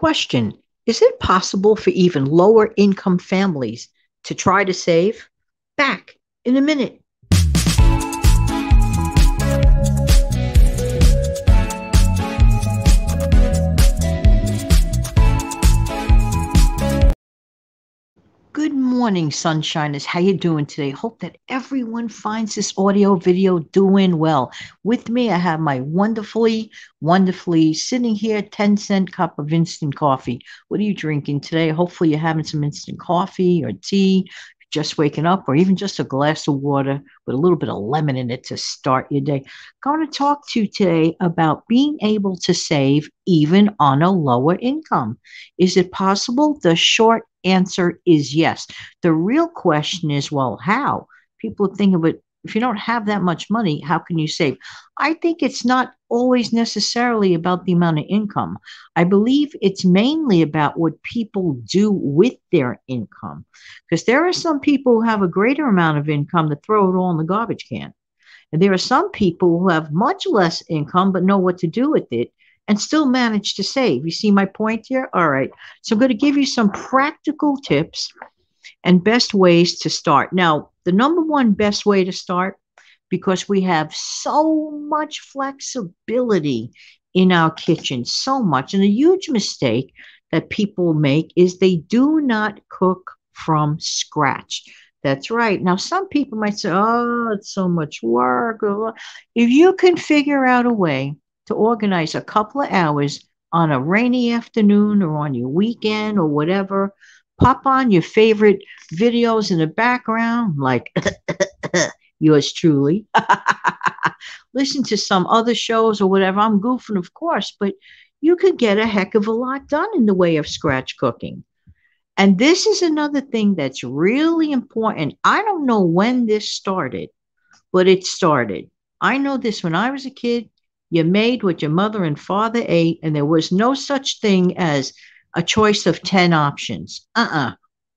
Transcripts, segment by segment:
Question: is it possible for even lower income families to try to save? Back in a minute. Good morning, sunshiners. How you doing today? Hope that everyone finds this audio video doing well. With me, I have my wonderfully sitting here 10-cent cup of instant coffee. What are you drinking today? Hopefully you're having some instant coffee or tea, just waking up, or even just a glass of water with a little bit of lemon in it to start your day. I'm going to talk to you today about being able to save even on a lower income. Is it possible? The short answer is yes. The real question is, well, how? People think of it, if you don't have that much money, how can you save? I think it's not always necessarily about the amount of income. I believe it's mainly about what people do with their income. Because there are some people who have a greater amount of income that throw it all in the garbage can. And there are some people who have much less income but know what to do with it and still manage to save. You see my point here? All right. So I'm going to give you some practical tips and best ways to start. Now, the number one best way to start, because we have so much flexibility in our kitchen, so much. And a huge mistake that people make is they do not cook from scratch. That's right. Now, some people might say, oh, it's so much work. If you can figure out a way to organize a couple of hours on a rainy afternoon or on your weekend or whatever, pop on your favorite videos in the background, like yours truly. Listen to some other shows or whatever. I'm goofing, of course, but you could get a heck of a lot done in the way of scratch cooking. And this is another thing that's really important. I don't know when this started, but it started. I know this when I was a kid. You made what your mother and father ate, and there was no such thing as a choice of 10 options.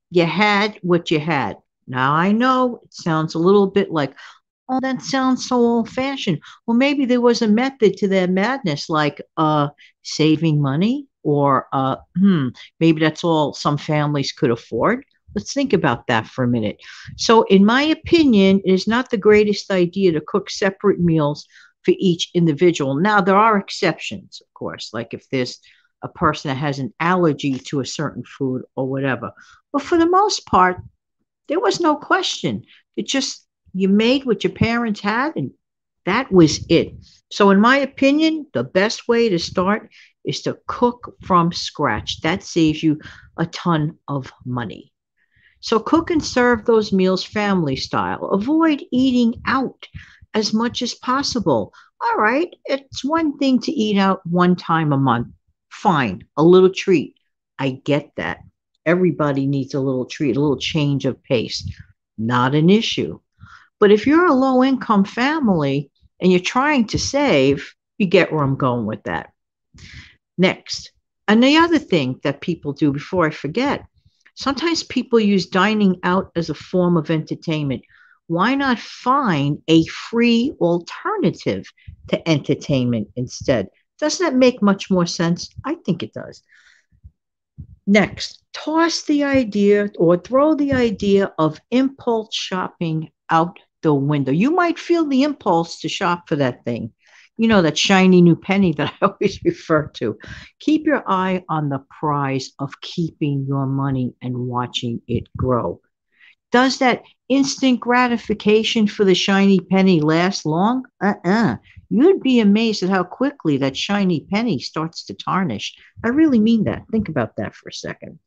You had what you had. Now, I know it sounds a little bit like, oh, that sounds so old fashioned. Well, maybe there was a method to their madness, like saving money, or maybe that's all some families could afford. Let's think about that for a minute. So, in my opinion, it is not the greatest idea to cook separate meals for each individual. Now, there are exceptions, of course, like if there's a person that has an allergy to a certain food or whatever. But for the most part, there was no question. It just, you made what your parents had, and that was it. So, in my opinion, the best way to start is to cook from scratch. That saves you a ton of money. So, cook and serve those meals family style. Avoid eating out as much as possible. All right, it's one thing to eat out one time a month. Fine, a little treat. I get that. Everybody needs a little treat, a little change of pace. Not an issue. But if you're a low income family and you're trying to save, you get where I'm going with that. Next, and the other thing that people do, before I forget, sometimes people use dining out as a form of entertainment. Why not find a free alternative to entertainment instead? Doesn't that make much more sense? I think it does. Next, toss the idea or throw the idea of impulse shopping out the window. You might feel the impulse to shop for that thing, that shiny new penny that I always refer to. Keep your eye on the prize of keeping your money and watching it grow. Does that instant gratification for the shiny penny last long? You'd be amazed at how quickly that shiny penny starts to tarnish. I really mean that. Think about that for a second.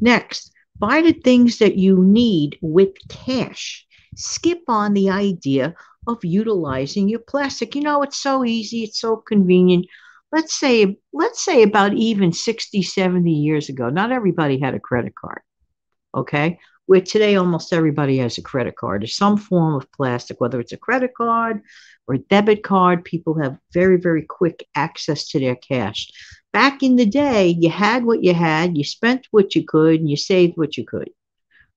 Next, buy the things that you need with cash. Skip on the idea of utilizing your plastic. It's so easy, it's so convenient. Let's say about even 60, 70 years ago, not everybody had a credit card. Okay? Where today almost everybody has a credit card or some form of plastic, whether it's a credit card or a debit card. People have very, very quick access to their cash. Back in the day, you had what you had, you spent what you could, and you saved what you could.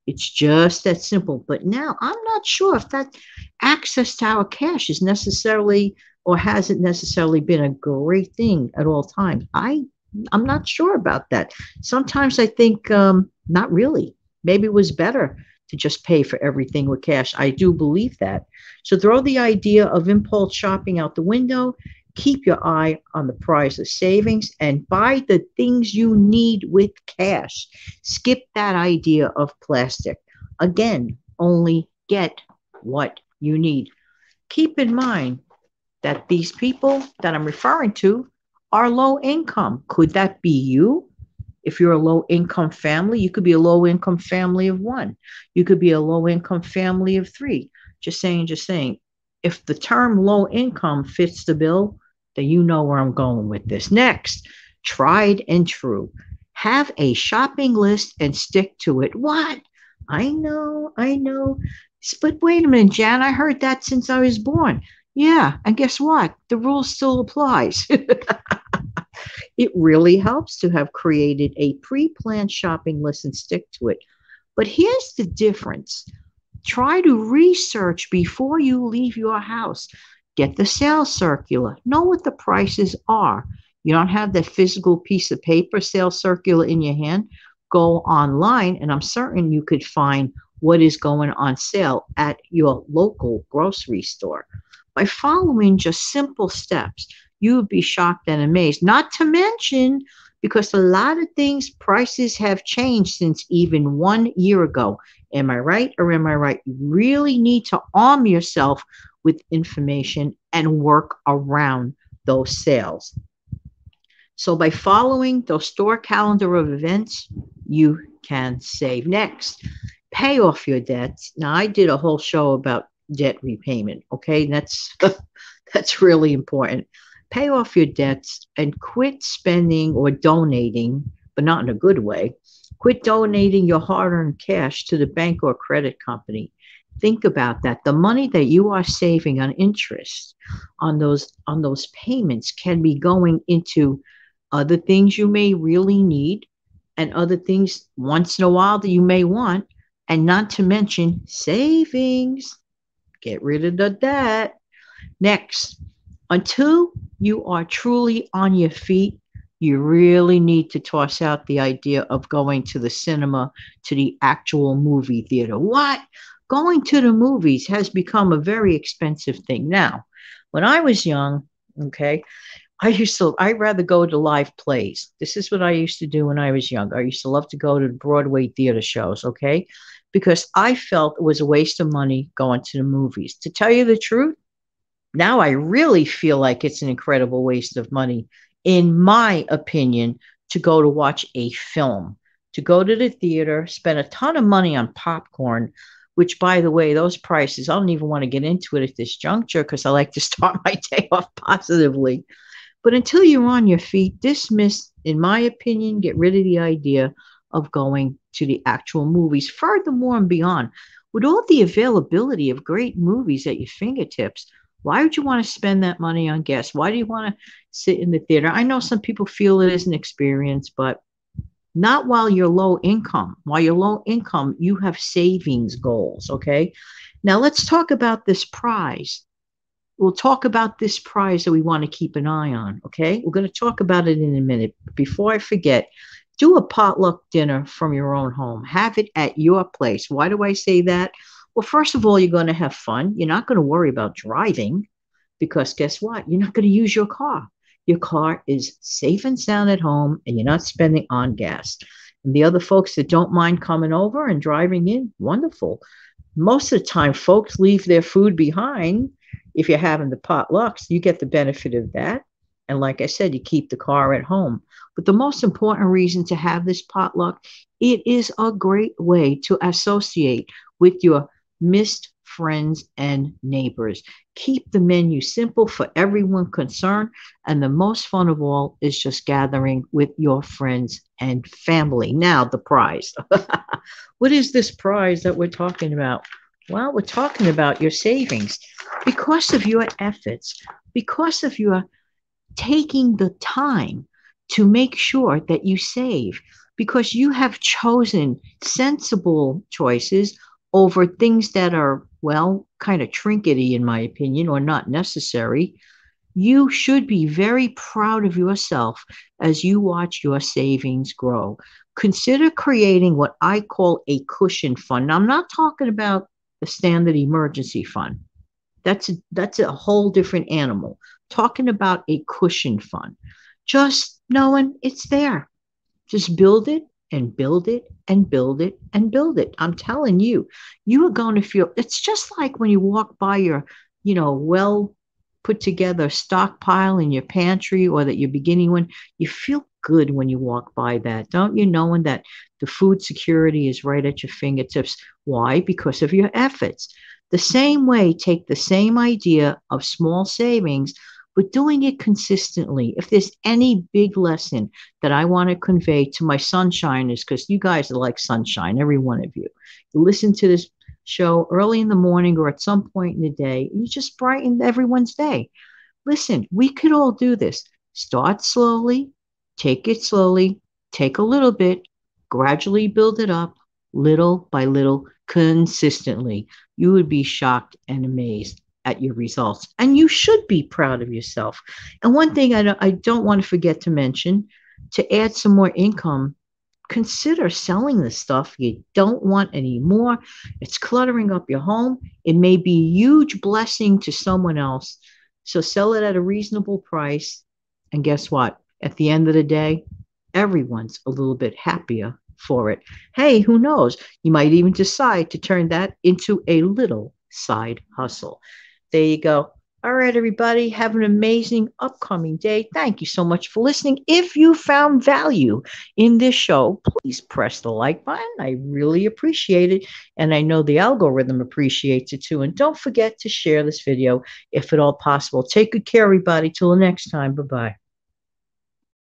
It's just that simple. But now I'm not sure if that access to our cash is necessarily or hasn't necessarily been a great thing at all times. I I'm not sure about that. Sometimes I think not really. Maybe it was better to just pay for everything with cash. I do believe that. So throw the idea of impulse shopping out the window. Keep your eye on the prize of savings and buy the things you need with cash. Skip that idea of plastic. Again, only get what you need. Keep in mind that these people that I'm referring to are low income. Could that be you? If you're a low income family, you could be a low income family of one. You could be a low income family of three. Just saying, just saying. If the term low income fits the bill, then you know where I'm going with this. Next, tried and true. Have a shopping list and stick to it. What? I know, I know. But wait a minute, Jan, I heard that since I was born. Yeah, and guess what? The rule still applies. It really helps to have created a pre planned shopping list and stick to it. But here's the difference: try to research before you leave your house. Get the sales circular, know what the prices are. You don't have that physical piece of paper, sales circular in your hand. Go online, and I'm certain you could find what is going on sale at your local grocery store. By following just simple steps, you would be shocked and amazed. Not to mention, because a lot of things, prices have changed since even 1 year ago. Am I right or am I right? You really need to arm yourself with information and work around those sales. So by following the store calendar of events, you can save. Next, pay off your debts. Now, I did a whole show about debt repayment. Okay, that's that's really important. Pay off your debts and quit spending or donating, but not in a good way. Quit donating your hard-earned cash to the bank or credit company. Think about that. The money that you are saving on interest on those payments can be going into other things you may really need and other things once in a while that you may want, and not to mention savings. Get rid of the debt. Next, until you are truly on your feet, you really need to toss out the idea of going to the cinema, to the actual movie theater. What? Going to the movies has become a very expensive thing now. When I was young, okay, I'd rather go to live plays. This is what I used to do when I was young. I used to love to go to Broadway theater shows, okay? Because I felt it was a waste of money going to the movies. To tell you the truth, now I really feel like it's an incredible waste of money, in my opinion, to go to watch a film, to go to the theater, spend a ton of money on popcorn, which, by the way, those prices, I don't even want to get into it at this juncture because I like to start my day off positively. But until you're on your feet, dismiss, in my opinion, get rid of the idea of going to the actual movies. Furthermore and beyond, with all the availability of great movies at your fingertips, why would you want to spend that money on gas? Why do you want to sit in the theater? I know some people feel it is an experience, but not while you're low income. While you're low income, you have savings goals, okay? Now let's talk about this prize. We'll talk about this prize that we want to keep an eye on, okay? We're going to talk about it in a minute. Before I forget, do a potluck dinner from your own home. Have it at your place. Why do I say that? Well, first of all, you're going to have fun. You're not going to worry about driving because guess what? You're not going to use your car. Your car is safe and sound at home and you're not spending on gas. And the other folks that don't mind coming over and driving in, wonderful. Most of the time, folks leave their food behind. If you're having the potlucks, you get the benefit of that. And like I said, you keep the car at home. But the most important reason to have this potluck, it is a great way to associate with your missed friends and neighbors. Keep the menu simple for everyone concerned. And the most fun of all is just gathering with your friends and family. Now, the prize. What is this prize that we're talking about? Well, we're talking about your savings because of your efforts, because of your taking the time to make sure that you save, because you have chosen sensible choices over things that are, well, kind of trinkety, in my opinion, or not necessary. You should be very proud of yourself as you watch your savings grow. Consider creating what I call a cushion fund. Now, I'm not talking about the standard emergency fund. That's a whole different animal. Talking about a cushion fund. Just knowing it's there. Just build it and build it and build it and build it. I'm telling you, you are going to feel it's just like when you walk by your, well put together stockpile in your pantry or that you're beginning when you feel good when you walk by that, don't you? Knowing that the food security is right at your fingertips. Why? Because of your efforts. The same way, take the same idea of small savings, but doing it consistently. If there's any big lesson that I want to convey to my sunshiners, because you guys are like sunshine, every one of you. You listen to this show early in the morning or at some point in the day, you just brighten everyone's day. Listen, we could all do this. Start slowly, take a little bit, gradually build it up, little by little, consistently. You would be shocked and amazed at your results. And you should be proud of yourself. And one thing I don't want to forget to mention to add some more income, consider selling the stuff you don't want anymore. It's cluttering up your home. It may be a huge blessing to someone else. So sell it at a reasonable price. And guess what? At the end of the day, everyone's a little bit happier for it. Hey, who knows? You might even decide to turn that into a little side hustle. There you go. All right, everybody, have an amazing upcoming day. Thank you so much for listening. If you found value in this show, please press the like button. I really appreciate it. And I know the algorithm appreciates it too. And don't forget to share this video if at all possible. Take good care, everybody. Till the next time. Bye bye.